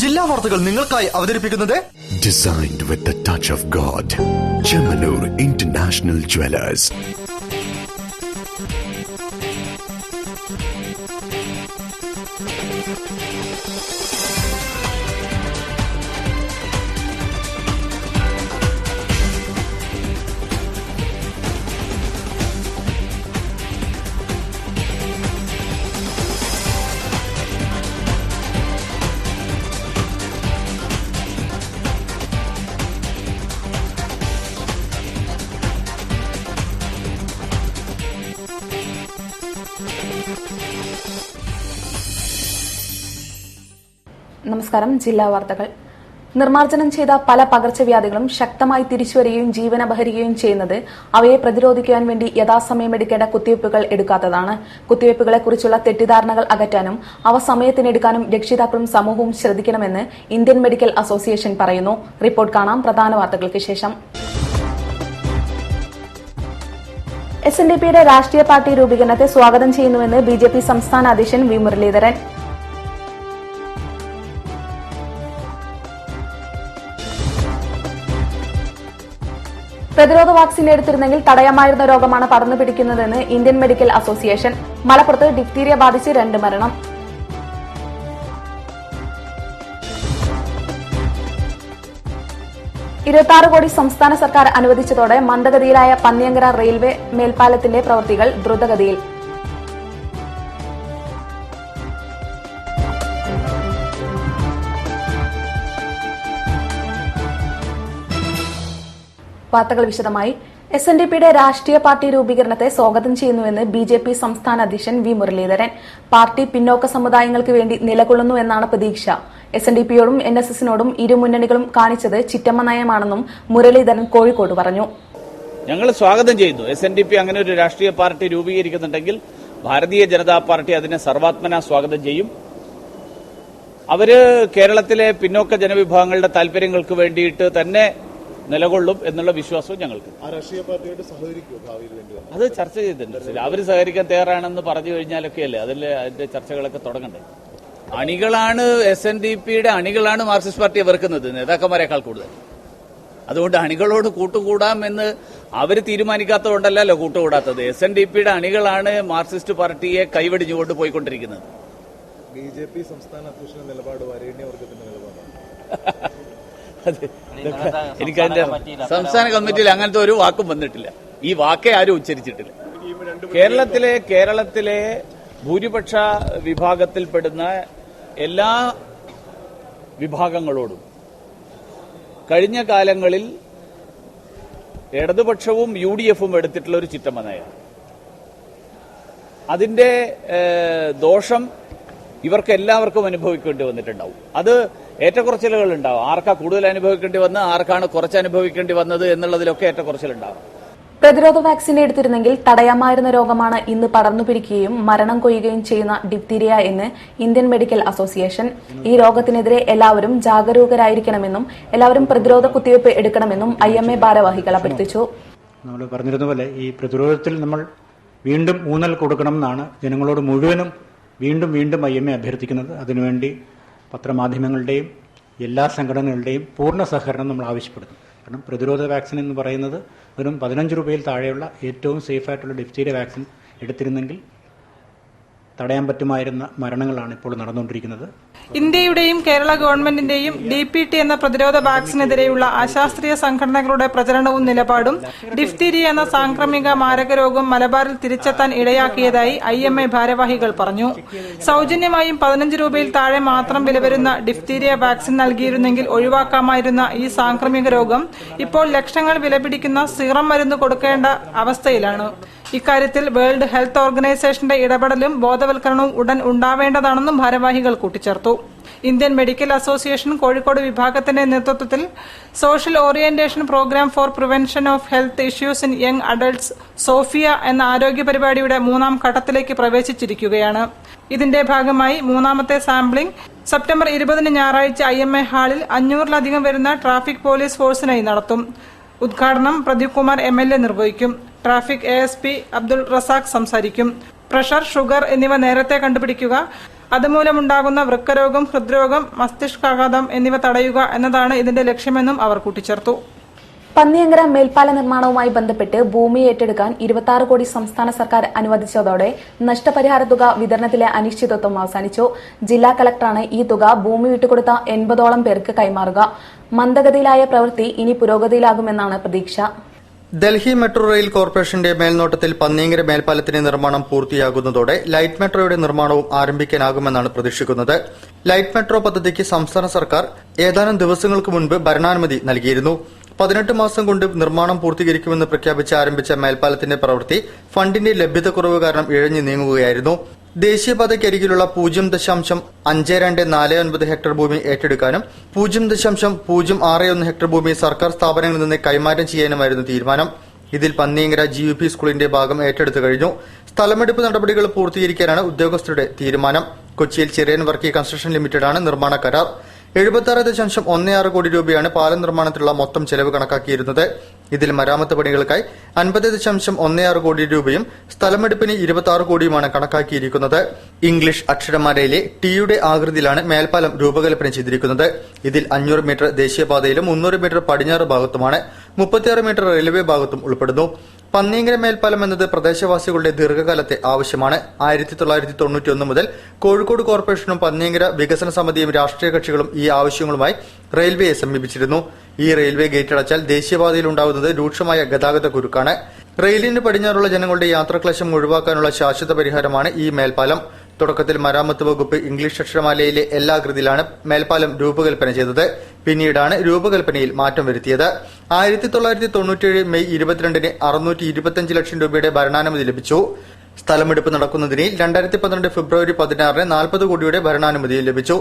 ജില്ലാ വാർത്തകൾ നിങ്ങൾക്കായി അവതരിപ്പിക്കുന്നത് Designed with the touch of God. Chemanur International Jewelers. നമസ്കാരം. ജില്ലാ വാർത്തകൾ. നിർമ്മാർജ്ജനം ചെയ്ത പല പകർച്ചവ്യാധികളും ശക്തമായി തിരിച്ചുവരികയും ജീവനപഹരിക്കുകയും ചെയ്യുന്നത് അവയെ പ്രതിരോധിക്കുവാൻ വേണ്ടി യഥാസമയം എടുക്കേണ്ട കുത്തിവയ്പ്പുകൾ എടുക്കാത്തതാണ്. കുത്തിവയ്പ്പുകളെക്കുറിച്ചുള്ള തെറ്റിദ്ധാരണകൾ അകറ്റാനും അവ സമയത്തിനെടുക്കാനും രക്ഷിതാക്കളും സമൂഹവും ശ്രദ്ധിക്കണമെന്ന് ഇന്ത്യൻ മെഡിക്കൽ അസോസിയേഷൻ പറയുന്നു. റിപ്പോർട്ട് കാണാം പ്രധാന വാർത്തകൾക്ക് ശേഷം. SNDPയുടെ രാഷ്ട്രീയ പാർട്ടി രൂപീകരണത്തെ സ്വാഗതം ചെയ്യുന്നുവെന്ന് BJP സംസ്ഥാന അധ്യക്ഷൻ വി മുരളീധരൻ. പ്രതിരോധ വാക്സിൻ എടുത്തിരുന്നെങ്കിൽ തടയാമായിരുന്ന രോഗമാണ് പടർന്നു പിടിക്കുന്നതെന്ന് ഇന്ത്യൻ മെഡിക്കൽ അസോസിയേഷൻ. മലപ്പുറത്ത് ഡിഫ്തീരിയ ബാധിച്ച് 2 മരണം. $26 കോടി സംസ്ഥാന സർക്കാർ അനുവദിച്ചതോടെ മന്ദഗതിയിലായ പന്നിയങ്കര റെയിൽവേ മേൽപ്പാലത്തിന്റെ പ്രവൃത്തികൾ ദ്രുതഗതിയിൽ. വാർത്തകൾ വിശദമായി. SNDPയുടെ രാഷ്ട്രീയ പാർട്ടി രൂപീകരണത്തെ സ്വാഗതം ചെയ്യുന്നുവെന്ന് BJP സംസ്ഥാന അധ്യക്ഷൻ വി മുരളീധരൻ. പാർട്ടി പിന്നോക്ക സമുദായങ്ങൾക്ക് വേണ്ടി നിലകൊള്ളുന്നുവെന്നാണ് പ്രതീക്ഷ. SNDPയോടും NSSനോടും ഇരു മുന്നണികളും കാണിച്ചത് ചിറ്റമ്മ നയമാണെന്നും മുരളീധരൻ കോഴിക്കോട് പറഞ്ഞു. ഞങ്ങൾ സ്വാഗതം ചെയ്യുന്നു. SNDP അങ്ങനെ ഒരു രാഷ്ട്രീയ പാർട്ടി രൂപീകരിക്കുന്നുണ്ടെങ്കിൽ ഭാരതീയ ജനതാ പാർട്ടി അതിനെ സർവാത്മന സ്വാഗതം ചെയ്യും. അവര് കേരളത്തിലെ പിന്നോക്ക ജനവിഭാഗങ്ങളുടെ താൽപര്യങ്ങൾക്ക് വേണ്ടിയിട്ട് തന്നെ നിലകൊള്ളും എന്നുള്ള വിശ്വാസവും ഞങ്ങൾക്ക്. അത് ചർച്ച ചെയ്തിട്ടുണ്ട്. അവർ സഹകരിക്കാൻ തയ്യാറാണെന്ന് പറഞ്ഞു കഴിഞ്ഞാലൊക്കെയല്ലേ അതിന്റെ ചർച്ചകളൊക്കെ തുടങ്ങണ്ടേ. അണികളാണ് SNDPയുടെ അണികളാണ് മാർക്സിസ്റ്റ് പാർട്ടിയെ വെറുക്കുന്നത് നേതാക്കന്മാരെക്കാൾ കൂടുതൽ. അതുകൊണ്ട് അണികളോട് കൂട്ടുകൂടാം എന്ന് അവർ തീരുമാനിക്കാത്തതുകൊണ്ടല്ലോ കൂട്ടുകൂടാത്തത്. SNDPയുടെ അണികളാണ് മാർക്സിസ്റ്റ് പാർട്ടിയെ കൈവടിഞ്ഞുകൊണ്ട് പോയിക്കൊണ്ടിരിക്കുന്നത്. BJP സംസ്ഥാന അധ്യക്ഷന്റെ നിലപാട് വരേണ്യവർഗത്തിന്റെ നിലപാടാണ്. എനിക്കതിന്റെ സംസ്ഥാന കമ്മിറ്റിയിൽ അങ്ങനത്തെ ഒരു വാക്കും വന്നിട്ടില്ല. ഈ വാക്കേ ആരും ഉച്ചരിച്ചിട്ടില്ല. കേരളത്തിലെ ഭൂരിപക്ഷ വിഭാഗത്തിൽപ്പെടുന്ന എല്ലാ വിഭാഗങ്ങളോടും കഴിഞ്ഞ കാലങ്ങളിൽ ഇടതുപക്ഷവും UDFും എടുത്തിട്ടുള്ള ഒരു ചിറ്റമ്മ നയമാണ്. അതിന്റെ ദോഷം ഇവർക്ക് എല്ലാവർക്കും അനുഭവിക്കേണ്ടി വന്നിട്ടുണ്ടാവും. അത് ഏറ്റക്കുറച്ചിലുകൾ ഉണ്ടാവും. ആർക്കാ കൂടുതൽ അനുഭവിക്കേണ്ടി വന്നത്, ആർക്കാണ് കുറച്ച് അനുഭവിക്കേണ്ടി വന്നത് എന്നുള്ളതിലൊക്കെ ഏറ്റക്കുറച്ചിലുണ്ടാവും. പ്രതിരോധ വാക്സിൻ എടുത്തിരുന്നെങ്കിൽ തടയാമായിരുന്ന രോഗമാണ് ഇന്ന് പടർന്നു പിടിക്കുകയും മരണം കൊയ്യുകയും ചെയ്യുന്ന ഡിഫ്തീരിയ എന്ന് ഇന്ത്യൻ മെഡിക്കൽ അസോസിയേഷൻ. ഈ രോഗത്തിനെതിരെ എല്ലാവരും ജാഗരൂകരായിരിക്കണമെന്നും എല്ലാവരും പ്രതിരോധ കുത്തിവയ്പ് എടുക്കണമെന്നും IMA ഭാരവാഹികൾ അഭ്യർത്ഥിച്ചു. നമ്മൾ പറഞ്ഞിരുന്നപോലെ ഈ പ്രതിരോധത്തിൽ നമ്മൾ വീണ്ടും ഊന്നൽ കൊടുക്കണം എന്നാണ് ജനങ്ങളോട് മുഴുവനും വീണ്ടും IMA അഭ്യർത്ഥിക്കുന്നത്. അതിനുവേണ്ടി പത്രമാധ്യമങ്ങളുടെയും എല്ലാ സംഘടനകളുടെയും പൂർണ്ണ സഹകരണം നമ്മൾ ആവശ്യപ്പെടുന്നു. കാരണം പ്രതിരോധ വാക്സിൻ എന്ന് പറയുന്നത് വെറും 15 രൂപയിൽ താഴെയുള്ള ഏറ്റവും സേഫായിട്ടുള്ള ഡിഫ്തീരിയ വാക്സിൻ എടുത്തിരുന്നെങ്കിൽ തടയാൻ പറ്റുമായിരുന്ന മരണങ്ങളാണ് ഇപ്പോൾ നടന്നുകൊണ്ടിരിക്കുന്നത്. ഇന്ത്യയുടെയും കേരള ഗവൺമെന്റിന്റെയും DPT എന്ന പ്രതിരോധ വാക്സിനെതിരെയുള്ള അശാസ്ത്രീയ സംഘടനകളുടെ പ്രചരണവും നിലപാടും ഡിഫ്തീരിയ എന്ന സാംക്രമിക മാരകരോഗം മലബാറിൽ തിരിച്ചെത്താൻ ഇടയാക്കിയതായി IMA ഭാരവാഹികൾ പറഞ്ഞു. സൌജന്യമായും 15 രൂപയിൽ താഴെ മാത്രം വില വരുന്ന ഡിഫ്തീരിയ വാക്സിൻ നൽകിയിരുന്നെങ്കിൽ ഒഴിവാക്കാമായിരുന്ന ഈ സാംക്രമിക രോഗം ഇപ്പോൾ ലക്ഷങ്ങൾ വിലപിടിക്കുന്ന സീറം മരുന്ന് കൊടുക്കേണ്ട അവസ്ഥയിലാണ്. ഇക്കാര്യത്തിൽ വേൾഡ് ഹെൽത്ത് ഓർഗനൈസേഷന്റെ ഇടപെടലും ബോധവൽക്കരണവും ഉടൻ ഉണ്ടാവേണ്ടതാണെന്നും ഭാരവാഹികൾ കൂട്ടിച്ചേർത്തു. ഇന്ത്യൻ മെഡിക്കൽ അസോസിയേഷൻ കോഴിക്കോട് വിഭാഗത്തിന്റെ നേതൃത്വത്തിൽ social orientation programme for prevention of health issues in young adults Sophia എന്ന ആരോഗ്യ പരിപാടിയുടെ 3ാം ഘട്ടത്തിലേക്ക് പ്രവേശിച്ചിരിക്കുകയാണ്. ഇതിന്റെ ഭാഗമായി 3ാമത്തെ സാമ്പിളിംഗ് സെപ്റ്റംബർ 20 ഞായറാഴ്ച IMA ഹാളിൽ 500-ലധികം വരുന്ന ട്രാഫിക് പോലീസ് ഫോഴ്സിനായി നടത്തും. ഉദ്ഘാടനം പ്രദീപ് കുമാർ MLA നിർവഹിക്കും. ട്രാഫിക് ASP അബ്ദുൾ റസാഖ് സംസാരിക്കും. പ്രഷർ, ഷുഗർ എന്നിവ നേരത്തെ കണ്ടുപിടിക്കുക, അതുമൂലമുണ്ടാകുന്ന വൃക്കരോഗം, ഹൃദ്രോഗം, മസ്തിഷ്കാഘാതം എന്നിവ തടയുക എന്നതാണ് ഇതിന്റെ ലക്ഷ്യമെന്നും അവർ കൂട്ടിച്ചേർത്തു. പന്നിയങ്കര മേൽപ്പാല നിർമ്മാണവുമായി ബന്ധപ്പെട്ട് ഭൂമി ഏറ്റെടുക്കാൻ 26 കോടി സംസ്ഥാന സർക്കാർ അനുവദിച്ചതോടെ നഷ്ടപരിഹാര തുക വിതരണത്തിലെ അനിശ്ചിതത്വം അവസാനിച്ചു. ജില്ലാ കളക്ടറാണ് ഈ തുക ഭൂമി വിട്ടുകൊടുത്ത 80ഓളം പേർക്ക് കൈമാറുക. മന്ദഗതിയിലായ പ്രവൃത്തി ഇനി പുരോഗതിയിലാകുമെന്നാണ് പ്രതീക്ഷ. ഡൽഹി മെട്രോ റെയിൽ കോർപ്പറേഷന്റെ മേൽനോട്ടത്തിൽ പന്നിയങ്കര മേൽപ്പാലത്തിന്റെ നിർമ്മാണം പൂർത്തിയാകുന്നതോടെ ലൈറ്റ് മെട്രോയുടെ നിർമ്മാണവും ആരംഭിക്കാനാകുമെന്നാണ് പ്രതീക്ഷിക്കുന്നത്. ലൈറ്റ് മെട്രോ പദ്ധതിക്ക് സംസ്ഥാന സർക്കാർ ഏതാനും ദിവസങ്ങൾക്ക് മുൻപ് ഭരണാനുമതി നൽകിയിരുന്നു. 18 മാസം കൊണ്ട് നിർമ്മാണം പൂർത്തീകരിക്കുമെന്ന് പ്രഖ്യാപിച്ച് ആരംഭിച്ച മേൽപ്പാലത്തിന്റെ പ്രവൃത്തി ഫണ്ടിന്റെ ലഭ്യതക്കുറവ് കാരണം ഇഴഞ്ഞു നീങ്ങുകയായിരുന്നു. ദേശീയപാതയ്ക്കരികിലുള്ള 0.52449 ഹെക്ടർ ഭൂമി ഏറ്റെടുക്കാനും 0.061 ഹെക്ടർ ഭൂമി സർക്കാർ സ്ഥാപനങ്ങളിൽ നിന്ന് കൈമാറ്റം ചെയ്യാനുമായിരുന്നു തീരുമാനം. ഇതിൽ പന്നിയങ്കര GUP സ്കൂളിന്റെ ഭാഗം ഏറ്റെടുത്തു കഴിഞ്ഞു. സ്ഥലമെടുപ്പ് നടപടികൾ പൂർത്തീകരിക്കാനാണ് ഉദ്യോഗസ്ഥരുടെ തീരുമാനം. കൊച്ചിയിൽ ചിറയൻ വർക്കി കൺസ്ട്രക്ഷൻ ലിമിറ്റഡാണ് നിർമ്മാണ കരാർ. 76.16 കോടി രൂപയാണ് പാലം നിർമ്മാണത്തിലുള്ള മൊത്തം ചെലവ് കണക്കാക്കിയിരുന്നത്. ഇതിൽ മരാമത്ത് പണികൾക്കായി 50.16 കോടി രൂപയും സ്ഥലമെടുപ്പിന് 26 കോടിയുമാണ് കണക്കാക്കിയിരിക്കുന്നത്. ഇംഗ്ലീഷ് അക്ഷരമാലയിലെ ടിയുടെ ആകൃതിയിലാണ് മേൽപ്പാലം രൂപകൽപ്പന ചെയ്തിരിക്കുന്നത്. ഇതിൽ 500 മീറ്റർ ദേശീയപാതയിലും 300 മീറ്റർ പടിഞ്ഞാറ് ഭാഗത്തുമാണ്, 36 മീറ്റർ റെയിൽവേ ഭാഗത്തും ഉൾപ്പെടുന്നു. പന്നിയങ്കര മേൽപ്പാലം എന്നത് പ്രദേശവാസികളുടെ ദീർഘകാലത്തെ ആവശ്യമാണ്. 1991 മുതൽ കോഴിക്കോട് കോർപ്പറേഷനും പന്നിയങ്കര വികസന സമിതിയും രാഷ്ട്രീയ കക്ഷികളും ഈ ആവശ്യങ്ങളുമായി റെയിൽവേയെ സമീപിച്ചിരുന്നു. ഈ റെയിൽവേ ഗേറ്റ് അടച്ചാൽ ദേശീയപാതയിൽ ഉണ്ടാകുന്നത് രൂക്ഷമായ ഗതാഗത കുരുക്കാണ്. റെയിലിന് പടിഞ്ഞാറുള്ള ജനങ്ങളുടെ യാത്രാക്ലേശം ഒഴിവാക്കാനുള്ള ശാശ്വത പരിഹാരമാണ് ഈ മേൽപ്പാലം. തുടക്കത്തിൽ മരാമത്ത് വകുപ്പ് ഇംഗ്ലീഷ് അക്ഷരമാലയിലെ എല്ലാ കൃതിയിലാണ് മേൽപ്പാലം രൂപകൽപ്പന ചെയ്തത്. പിന്നീടാണ് രൂപകൽപ്പനയിൽ മാറ്റം വരുത്തിയത്. 1997 മെയ് 22 625 ലക്ഷം രൂപയുടെ ഭരണാനുമതി ലഭിച്ചു. സ്ഥലമെടുപ്പ് നടക്കുന്നതിന് 2012 ഫെബ്രുവരി 16 40 കോടിയുടെ ഭരണാനുമതി ലഭിച്ചു.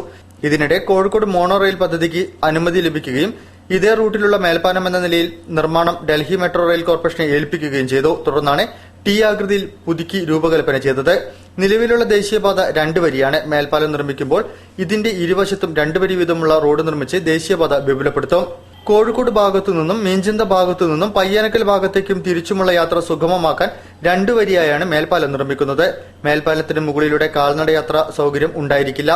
ഇതിനിടെ കോഴിക്കോട് മോണോ റെയിൽ പദ്ധതിക്ക് അനുമതി ലഭിക്കുകയും ഇതേ റൂട്ടിലുള്ള മേൽപ്പാലം എന്ന നിലയിൽ നിർമ്മാണം ഡൽഹി മെട്രോ റെയിൽ കോർപ്പറേഷനെ ഏൽപ്പിക്കുകയും ചെയ്തു. തുടർന്നാണ് ടി ആകൃതിയിൽ പുതുക്കി രൂപകൽപ്പന ചെയ്തത്. നിലവിലുള്ള ദേശീയപാത 2 വരിയാണ്. മേൽപ്പാലം നിർമ്മിക്കുമ്പോൾ ഇതിന്റെ ഇരുവശത്തും 2 വരി വീതമുള്ള റോഡ് നിർമ്മിച്ച് ദേശീയപാത വിപുലപ്പെടുത്തും. കോഴിക്കോട് ഭാഗത്തുനിന്നും മീഞ്ചന്ത ഭാഗത്തുനിന്നും പയ്യാനക്കൽ ഭാഗത്തേക്കും തിരിച്ചുമുള്ള യാത്ര സുഗമമാക്കാൻ 2 വരിയായാണ് മേൽപ്പാലം നിർമ്മിക്കുന്നത്. മേൽപ്പാലത്തിന് മുകളിലൂടെ കാൽനടയാത്ര സൗകര്യം ഉണ്ടായിരിക്കില്ല.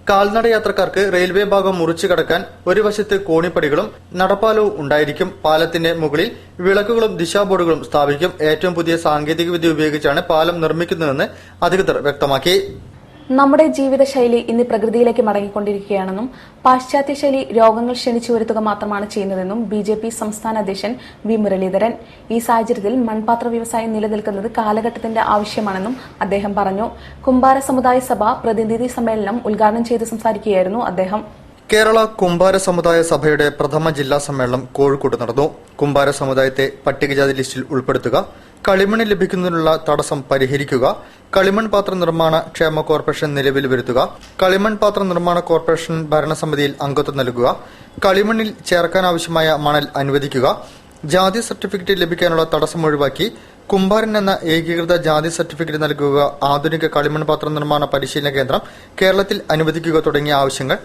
കാൽനടയാത്രക്കാർക്ക് റെയിൽവേ ഭാഗം മുറിച്ചു കടക്കാൻ ഒരു വശത്ത് കോണിപ്പടികളും നടപ്പാലവും ഉണ്ടായിരിക്കും. പാലത്തിന്റെ മുകളിൽ വിളക്കുകളും ദിശാബോർഡുകളും സ്ഥാപിക്കും. ഏറ്റവും പുതിയ സാങ്കേതികവിദ്യ ഉപയോഗിച്ചാണ് പാലം നിർമ്മിക്കുന്നതെന്ന് അധികൃതർ വ്യക്തമാക്കി. നമ്മുടെ ജീവിതശൈലി ഇന്ന് പ്രകൃതിയിലേക്ക് മടങ്ങിക്കൊണ്ടിരിക്കുകയാണെന്നും പാശ്ചാത്യ ശൈലി രോഗങ്ങൾ ക്ഷണിച്ചു വരുത്തുക മാത്രമാണ് ചെയ്യുന്നതെന്നും BJP സംസ്ഥാന അധ്യക്ഷൻ വി മുരളീധരൻ. ഈ സാഹചര്യത്തിൽ മൺപാത്ര വ്യവസായം നിലനിൽക്കുന്നത് കാലഘട്ടത്തിന്റെ ആവശ്യമാണെന്നും അദ്ദേഹം പറഞ്ഞു. കുംഭാര സമുദായ സഭ പ്രതിനിധി സമ്മേളനം ഉദ്ഘാടനം ചെയ്ത് സംസാരിക്കുകയായിരുന്നു അദ്ദേഹം. കേരള കുംഭാര സമുദായ സഭയുടെ പ്രഥമ ജില്ലാ സമ്മേളനം കോഴിക്കോട് നടന്നു. കുംഭാര സമുദായത്തെ പട്ടികജാതി ലിസ്റ്റിൽ ഉൾപ്പെടുത്തുക, കളിമണ്ണ് ലഭിക്കുന്നതിനുള്ള തടസ്സം പരിഹരിക്കുക, കളിമൺ പാത്ര നിർമ്മാണ ക്ഷേമ കോർപ്പറേഷൻ നിലവിൽ വരുത്തുക, കളിമൺ പാത്ര നിർമ്മാണ കോർപ്പറേഷൻ ഭരണസമിതിയിൽ അംഗത്വം നൽകുക, കളിമണ്ണിൽ ചേർക്കാനാവശ്യമായ മണൽ അനുവദിക്കുക, ജാതി സർട്ടിഫിക്കറ്റ് ലഭിക്കാനുള്ള തടസ്സം ഒഴിവാക്കി കുംഭാരൻ എന്ന ഏകീകൃത ജാതി സർട്ടിഫിക്കറ്റ് നൽകുക, ആധുനിക കളിമൺ പാത്ര നിർമ്മാണ പരിശീലന കേന്ദ്രം കേരളത്തിൽ അനുവദിക്കുക തുടങ്ങിയ ആവശ്യങ്ങൾ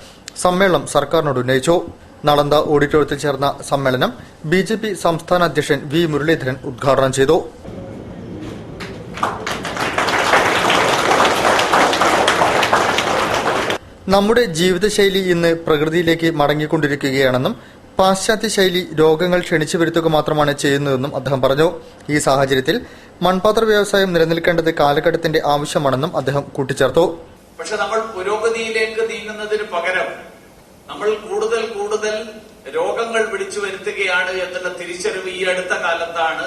സമ്മേളനം സർക്കാരിനോട് ഉന്നയിച്ചു. നളന്ദ ഓഡിറ്റോറിയത്തിൽ ചേർന്ന സമ്മേളനം BJP സംസ്ഥാന അധ്യക്ഷൻ വി മുരളീധരൻ ഉദ്ഘാടനം ചെയ്തു. നമ്മുടെ ജീവിതശൈലി ഇന്ന് പ്രകൃതിയിലേക്ക് മടങ്ങിക്കൊണ്ടിരിക്കുകയാണെന്നും പാശ്ചാത്യ ശൈലി രോഗങ്ങൾ ക്ഷണിച്ചു വരുത്തുക മാത്രമാണ് ചെയ്യുന്നതെന്നും അദ്ദേഹം പറഞ്ഞു. ഈ സാഹചര്യത്തിൽ മൺപാത്ര വ്യവസായം നിലനിൽക്കേണ്ടത് കാലഘട്ടത്തിന്റെ ആവശ്യമാണെന്നും അദ്ദേഹം കൂട്ടിച്ചേർത്തു. പക്ഷെ നമ്മൾ പുരോഗതിയിലേക്ക് നീങ്ങുന്നതിന് പകരം നമ്മൾ കൂടുതൽ കൂടുതൽ രോഗങ്ങൾ വിളിച്ചു വരുത്തുകയാണ് എന്നുള്ള തിരിച്ചറിവ് ഈ അടുത്ത കാലത്താണ്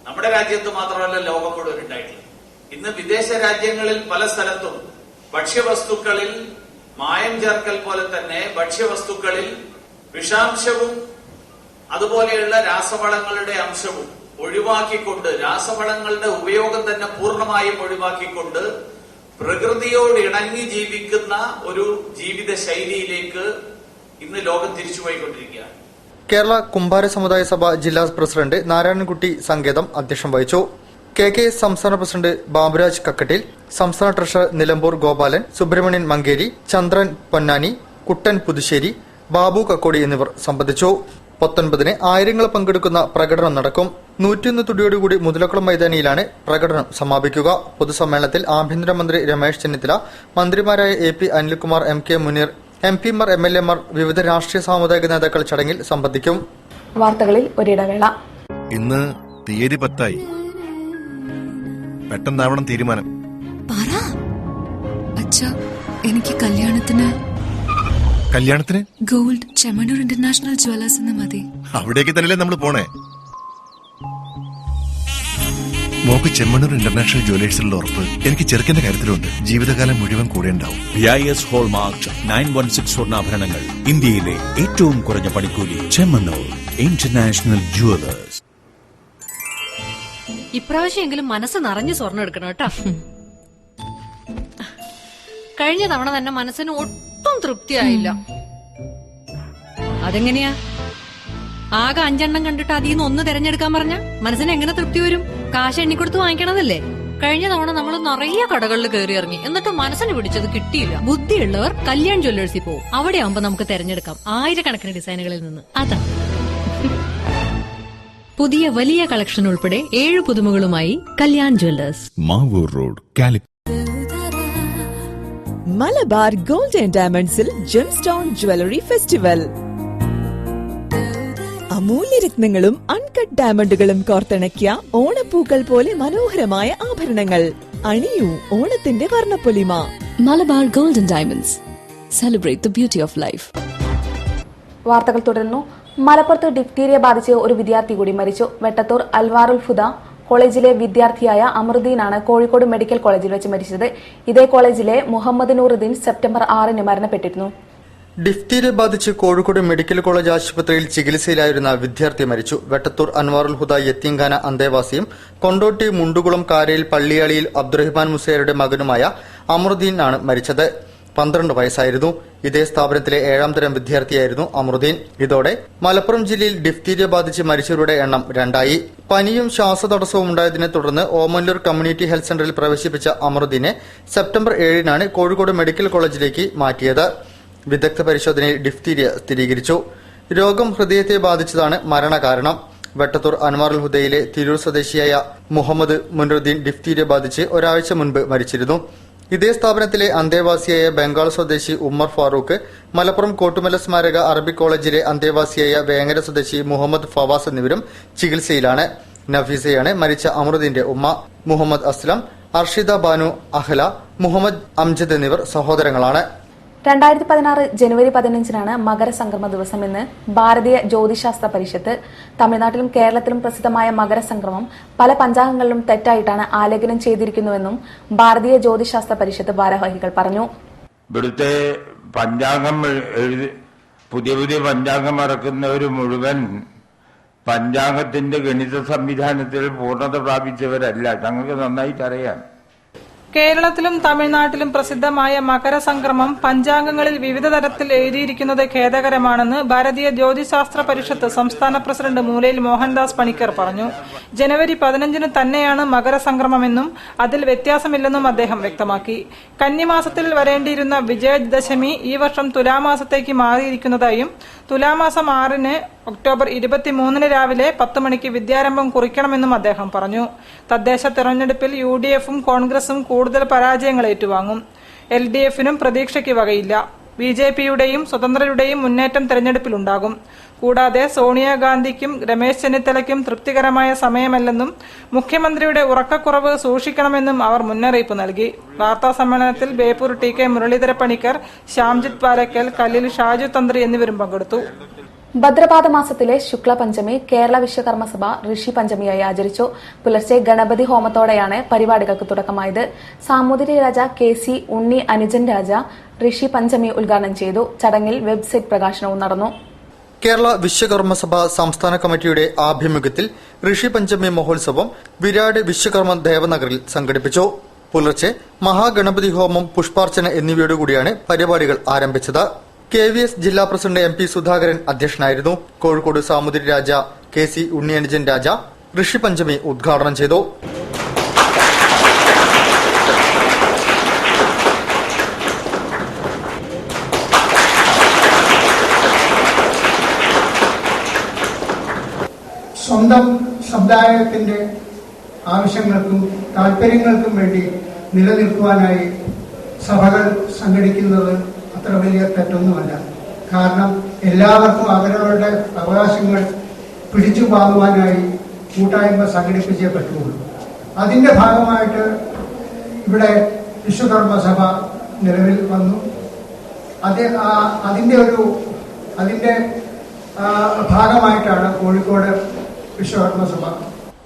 നമ്മുടെ രാജ്യത്ത് മാത്രമല്ല ലോകം മുഴുവൻ ഉണ്ടായിട്ടുള്ളത്. ഇന്ന് വിദേശ രാജ്യങ്ങളിൽ പല സ്ഥലത്തും ഭക്ഷ്യവസ്തുക്കളിൽ മായം ചേർക്കൽ പോലെ തന്നെ ഭക്ഷ്യവസ്തുക്കളിൽ വിഷാംശവും അതുപോലെയുള്ള രാസവളങ്ങളുടെ അംശവും ഒഴിവാക്കിക്കൊണ്ട്, രാസവളങ്ങളുടെ ഉപയോഗം തന്നെ പൂർണ്ണമായും ഒഴിവാക്കിക്കൊണ്ട് പ്രകൃതിയോട് ഇണങ്ങി ജീവിക്കുന്ന ഒരു ജീവിത ശൈലിയിലേക്ക് ഇന്ന് ലോകം തിരിച്ചുപോയിക്കൊണ്ടിരിക്കുകയാണ്. കേരള കുംഭാര സമുദായ സഭ ജില്ലാ പ്രസിഡന്റ് നാരായണൻകുട്ടി സങ്കേതം അധ്യക്ഷം വഹിച്ചു. KKS സംസ്ഥാന പ്രസിഡന്റ് ബാബുരാജ് കക്കട്ടിൽ, സംസ്ഥാന ട്രഷറർ നിലമ്പൂർ ഗോപാലൻ, സുബ്രഹ്മണ്യൻ മങ്കേരി, ചന്ദ്രൻ പൊന്നാനി, കുട്ടൻ പുതുശ്ശേരി, ബാബു കക്കോടി എന്നിവർ സംബന്ധിച്ചു. 19-ന് ആയിരങ്ങൾ പങ്കെടുക്കുന്ന പ്രകടനം നടക്കും. 101 തുടിയോടുകൂടി മുതലക്കുളം മൈതാനിയിലാണ് പ്രകടനം സമാപിക്കുക. പൊതുസമ്മേളനത്തിൽ ആഭ്യന്തരമന്ത്രി രമേശ് ചെന്നിത്തല, മന്ത്രിമാരായ AP അനിൽകുമാർ, MK മുനീർ, MP-മാർ, MLA-മാർ, വിവിധ രാഷ്ട്രീയ സാമുദായിക നേതാക്കൾ ചടങ്ങിൽ സംബന്ധിക്കും. വാർത്തകളിൽ ഒരിടവേള. ഇന്ന് തീയതി 10 പെട്ടെന്നാവണം തീരുമാനം. എനിക്ക് കല്യാണത്തിന് ഗോൾഡ് ചെമ്മണ്ണൂർ ഇന്റർനാഷണൽ ജ്വല്ലേഴ്സ് എന്ന് മതി. അവിടേക്ക് തന്നെയല്ലേ നമ്മൾ പോണേ. മോക്ക് ചെമ്മണ്ണൂർ ഇന്റർനാഷണൽ ജ്വല്ലേഴ്സിലുള്ള ഉറപ്പ് എനിക്ക് ചെറുക്കന്റെ കാര്യത്തിലുണ്ട്. ജീവിതകാലം മുഴുവൻ കൂടെ ഉണ്ടാവും. BIS ഹോൾമാർക്ക് 916 സ്വർണ്ണാഭരണങ്ങൾ, ഇന്ത്യയിലെ ഏറ്റവും കുറഞ്ഞ പണിക്കൂലി. Chemmanur international Jewellers. ഇപ്രാവശ്യമെങ്കിലും മനസ്സ് നിറഞ്ഞ് സ്വർണ്ണം എടുക്കണം കേട്ടോ. കഴിഞ്ഞ തവണ തന്നെ മനസ്സിന് ഒട്ടും തൃപ്തിയായില്ല. അതെങ്ങനെയാ? ആകെ 5 കണ്ടിട്ട് അതിൽ നിന്ന് 1 തിരഞ്ഞെടുക്കാൻ പറഞ്ഞ മനസ്സിന് എങ്ങനെ തൃപ്തി വരും? കാശ് എണ്ണിക്കൊടുത്ത് വാങ്ങിക്കണതല്ലേ. കഴിഞ്ഞ തവണ നമ്മൾ നിറയെ കടകളിൽ കയറി ഇറങ്ങി, എന്നിട്ട് മനസ്സിന് പിടിച്ചത് കിട്ടിയില്ല. ബുദ്ധിയുള്ളവർ കല്യാൺ ജ്വല്ലേഴ്സിൽ പോകും. അവിടെ ആവുമ്പോ നമുക്ക് തെരഞ്ഞെടുക്കാം ആയിരക്കണക്കിന് ഡിസൈനുകളിൽ നിന്ന്. അതാ പുതിയ വലിയ കളക്ഷൻ ഉൾപ്പെടെ 7 പുതുമകളുമായി Kalyan jewellers, Mavoor road, Calicut. Malabar gold and ഡയമണ്ട്സിൽ ജെംസ്റ്റോൺ ജ്വല്ലറി ഫെസ്റ്റിവൽ. അമൂല്യരത്നങ്ങളും അൺകട്ട് ഡയമണ്ടുകളും കോർത്തിണക്കിയ ഓണപ്പൂക്കൾ പോലെ മനോഹരമായ ആഭരണങ്ങൾ. അണിയൂ ഓണത്തിന്റെ വർണ്ണപ്പൊലിമ. Malabar gold and diamonds, celebrate the beauty of life. വാർത്തകൾ തുടരുന്നു. മലപ്പുറത്ത് ഡിഫ്തീരിയ ബാധിച്ച് ഒരു വിദ്യാർത്ഥി കൂടി മരിച്ചു. വെട്ടത്തൂർ അൽവാറുൽ ഹുദ കോളേജിലെ വിദ്യാർത്ഥിയായ അമറുദ്ദീനാണ് കോഴിക്കോട് മെഡിക്കൽ കോളേജിൽ വെച്ച് മരിച്ചത്. ഇതേ കോളേജിലെ മുഹമ്മദ് നൂറുദ്ദീൻ സെപ്റ്റംബർ 6-ന് മരണപ്പെട്ടിരുന്നു. ഡിഫ്തീരിയ ബാധിച്ച് കോഴിക്കോട് മെഡിക്കൽ കോളേജ് ആശുപത്രിയിൽ ചികിത്സയിലായിരുന്ന വിദ്യാർത്ഥി മരിച്ചു. വെട്ടത്തൂർ അൻവാറുൽ ഹുദ യത്തീംഖാന അന്തേവാസിയും കൊണ്ടോട്ടി മുണ്ടുകുളം കാരയിൽ പള്ളിയാളിയിൽ അബ്ദുറഹ്മാൻ മുസൈയുടെ മകനുമായ അമറുദ്ദീൻ ആണ് മരിച്ചത്. 12 വയസ്സായിരുന്നു. ഇതേ സ്ഥാപനത്തിലെ 7ാം തരം വിദ്യാർത്ഥിയായിരുന്നു അമറുദ്ദീൻ. ഇതോടെ മലപ്പുറം ജില്ലയിൽ ഡിഫ്തീരിയ ബാധിച്ച് മരിച്ചവരുടെ എണ്ണം 2ആയി. പനിയും ശ്വാസതടസ്സവും ഉണ്ടായതിനെ തുടർന്ന് ഓമല്ലൂർ കമ്മ്യൂണിറ്റി ഹെൽത്ത് സെന്ററിൽ പ്രവേശിപ്പിച്ച അമറുദ്ദീനെ സെപ്റ്റംബർ 7-നാണ് കോഴിക്കോട് മെഡിക്കൽ കോളേജിലേക്ക് മാറ്റിയത്. വിദഗ്ധ പരിശോധനയിൽ ഡിഫ്തീരിയ സ്ഥിരീകരിച്ചു. രോഗം ഹൃദയത്തെ ബാധിച്ചതാണ് മരണകാരണം. വെട്ടത്തൂർ അൻവാറുൽ ഹുദയിലെ തിരൂർ സ്വദേശിയായ മുഹമ്മദ് മുനീറുദ്ദീൻ ഡിഫ്തീരിയ ബാധിച്ച് ഒരാഴ്ച മുൻപ് മരിച്ചിരുന്നു. ഇതേ സ്ഥാപനത്തിലെ അന്തേവാസിയായ ബംഗാൾ സ്വദേശി ഉമ്മർ ഫാറൂഖ്, മലപ്പുറം കോട്ടുമല സ്മാരക അറബിക് കോളേജിലെ അന്തേവാസിയായ വേങ്ങര സ്വദേശി മുഹമ്മദ് ഫവാസ് എന്നിവരും ചികിത്സയിലാണ്. നഫീസയാണ് മരിച്ച അമറുദ്ദീന്റെ ഉമ്മ. മുഹമ്മദ് അസ്ലം, അർഷിദ ബാനു, അഹ്ല, മുഹമ്മദ് അംജദ് എന്നിവർ സഹോദരങ്ങളാണ്. 2016 ജനുവരി 15-നാണ് മകരസംക്രമ ദിവസം എന്ന് ഭാരതീയ ജ്യോതിശാസ്ത്ര പരിഷത്ത്. തമിഴ്നാട്ടിലും കേരളത്തിലും പ്രസിദ്ധമായ മകരസംക്രമം പല പഞ്ചാംഗങ്ങളിലും തെറ്റായിട്ടാണ് ആലേഖനം ചെയ്തിരിക്കുന്നുവെന്നും ഭാരതീയ ജ്യോതിശാസ്ത്ര പരിഷത്ത് ഭാരവാഹികൾ പറഞ്ഞു. ഇവിടുത്തെ പഞ്ചാംഗം പുതിയ പഞ്ചാംഗം ഇറക്കുന്നവർ മുഴുവൻ പഞ്ചാംഗത്തിന്റെ ഗണിത സംവിധാനത്തിൽ പൂർണ്ണത പ്രാപിച്ചവരല്ല. ഞങ്ങൾക്ക് നന്നായിട്ട് അറിയാം. കേരളത്തിലും തമിഴ്നാട്ടിലും പ്രസിദ്ധമായ മകരസംക്രമം പഞ്ചാംഗങ്ങളിൽ വിവിധ തരത്തിൽ എഴുതിയിരിക്കുന്നത് ഖേദകരമാണെന്ന് ഭാരതീയ ജ്യോതിശാസ്ത്ര പരിഷത്ത് സംസ്ഥാന പ്രസിഡന്റ് മൂലയിൽ മോഹൻദാസ് പണിക്കർ പറഞ്ഞു. ജനുവരി 15-ന് തന്നെയാണ് മകരസംക്രമമെന്നും അതിൽ വ്യത്യാസമില്ലെന്നും അദ്ദേഹം വ്യക്തമാക്കി. കന്നിമാസത്തിൽ വരേണ്ടിയിരുന്ന വിജയദശമി ഈ വർഷം തുലാമാസത്തേക്ക് മാറിയിരിക്കുന്നതായും തുലാമാസം 6-ന് ഒക്ടോബർ 23-ന് രാവിലെ 10 മണിക്ക് വിദ്യാരംഭം കുറിക്കണമെന്നും അദ്ദേഹം പറഞ്ഞു. തദ്ദേശ തെരഞ്ഞെടുപ്പിൽ UDF-ഉം കോൺഗ്രസും കൂടുതൽ പരാജയങ്ങൾ ഏറ്റുവാങ്ങും. LDF-നും പ്രതീക്ഷയ്ക്ക് വകയില്ല. BJP-യുടെയും സ്വതന്ത്രരുടെയും മുന്നേറ്റം തെരഞ്ഞെടുപ്പിലുണ്ടാകും. കൂടാതെ സോണിയാഗാന്ധിക്കും രമേശ് ചെന്നിത്തലയ്ക്കും തൃപ്തികരമായ സമയമല്ലെന്നും മുഖ്യമന്ത്രിയുടെ ഉറക്കക്കുറവ് സൂക്ഷിക്കണമെന്നും അവർ മുന്നറിയിപ്പ് നൽകി. വാർത്താ സമ്മേളനത്തിൽ ബേപ്പൂർ TK മുരളീധര പണിക്കർ, ശ്യാംജിത് പാലക്കൽ, കല്ലിൽ ഷാജു തന്ത്രി എന്നിവരും പങ്കെടുത്തു. ഭദ്രപാദ മാസത്തിലെ ശുക്ലപഞ്ചമി കേരള വിശ്വകർമ്മസഭ ഋഷി പഞ്ചമിയായി ആചരിച്ചു. പുലർച്ചെ ഗണപതി ഹോമത്തോടെയാണ് പരിപാടികൾക്ക് തുടക്കമായത്. സാമൂതിരി രാജ KC ഉണ്ണി അനുജൻ രാജ ഋഷി പഞ്ചമി ഉദ്ഘാടനം ചെയ്തു. ചടങ്ങിൽ വെബ്സൈറ്റ് പ്രകാശനവും നടന്നു. കേരള വിശ്വകർമ്മസഭ സംസ്ഥാന കമ്മിറ്റിയുടെ ആഭിമുഖ്യത്തിൽ ഋഷി പഞ്ചമി മഹോത്സവം വിരാട് വിശ്വകർമ്മ ദേവനഗറിൽ സംഘടിപ്പിച്ചു. പുലർച്ചെ മഹാഗണപതി ഹോമം, പുഷ്പാർച്ചന എന്നിവയോടുകൂടിയാണ് പരിപാടികൾ ആരംഭിച്ചത്. KVS ജില്ലാ പ്രസിഡന്റ് MP സുധാകരൻ അധ്യക്ഷനായിരുന്നു. കോഴിക്കോട് സാമൂതിരി രാജ KC ഉണ്ണിയനുജൻ രാജ ഋഷി പഞ്ചമി ഉദ്ഘാടനം ചെയ്തു. സ്വന്തം സമുദായത്തിന്റെ ആവശ്യങ്ങൾക്കും താല്പര്യങ്ങൾക്കും വേണ്ടി നിലനിൽക്കുവാനായി സഭകൾ സംഘടിക്കുന്നത് അത്ര വലിയ തെറ്റൊന്നുമല്ല. കാരണം എല്ലാവർക്കും അവരവരുടെ അവകാശങ്ങൾ പിടിച്ചു വാങ്ങുവാനായി കൂട്ടായ്മ സംഘടിപ്പിച്ചേ പറ്റുള്ളൂ. അതിന്റെ ഭാഗമായിട്ട് ഇവിടെ വിശ്വകർമ്മ സഭ നിലവിൽ വന്നു. അതിന്റെ ഭാഗമായിട്ടാണ് കോഴിക്കോട് വിശ്വകർമ്മ സഭ.